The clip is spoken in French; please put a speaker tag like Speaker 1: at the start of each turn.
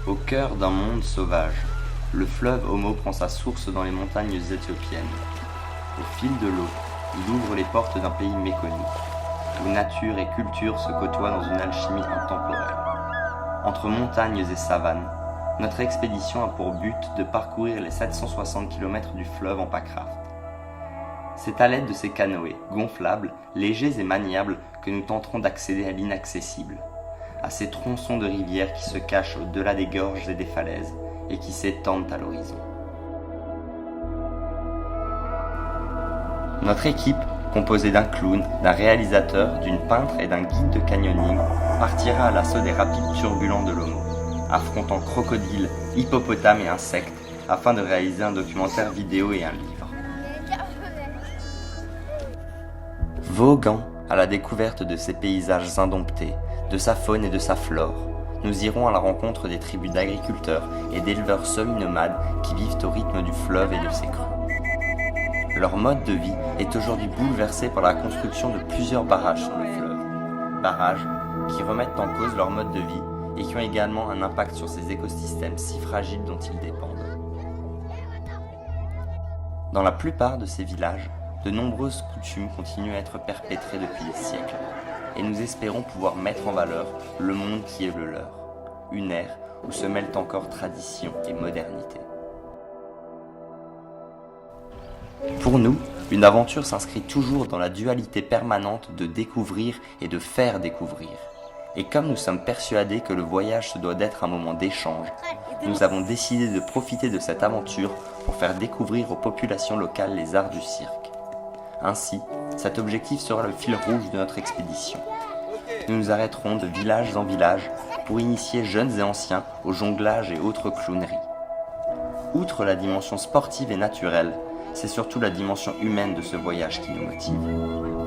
Speaker 1: Au cœur d'un monde sauvage, le fleuve Omo prend sa source dans les montagnes éthiopiennes. Au fil de l'eau, il ouvre les portes d'un pays méconnu, où nature et culture se côtoient dans une alchimie intemporelle. Entre montagnes et savanes, notre expédition a pour but de parcourir les 760 km du fleuve en packraft. C'est à l'aide de ces canoës, gonflables, légers et maniables, que nous tenterons d'accéder à l'inaccessible, à ces tronçons de rivières qui se cachent au-delà des gorges et des falaises, et qui s'étendent à l'horizon. Notre équipe, composée d'un clown, d'un réalisateur, d'une peintre et d'un guide de canyoning, partira à l'assaut des rapides turbulents de l'Omo, affrontant crocodiles, hippopotames et insectes, afin de réaliser un documentaire vidéo et un livre. Voguant à la découverte de ces paysages indomptés, de sa faune et de sa flore, nous irons à la rencontre des tribus d'agriculteurs et d'éleveurs semi-nomades qui vivent au rythme du fleuve et de ses crues. Leur mode de vie est aujourd'hui bouleversé par la construction de plusieurs barrages sur le fleuve. Barrages qui remettent en cause leur mode de vie et qui ont également un impact sur ces écosystèmes si fragiles dont ils dépendent. Dans la plupart de ces villages, de nombreuses coutumes continuent à être perpétrées depuis des siècles, et nous espérons pouvoir mettre en valeur le monde qui est le leur, une ère où se mêlent encore tradition et modernité. Pour nous, une aventure s'inscrit toujours dans la dualité permanente de découvrir et de faire découvrir. Et comme nous sommes persuadés que le voyage se doit d'être un moment d'échange, nous avons décidé de profiter de cette aventure pour faire découvrir aux populations locales les arts du cirque. Ainsi, cet objectif sera le fil rouge de notre expédition. Nous nous arrêterons de village en village pour initier jeunes et anciens au jonglage et autres clowneries. Outre la dimension sportive et naturelle, c'est surtout la dimension humaine de ce voyage qui nous motive.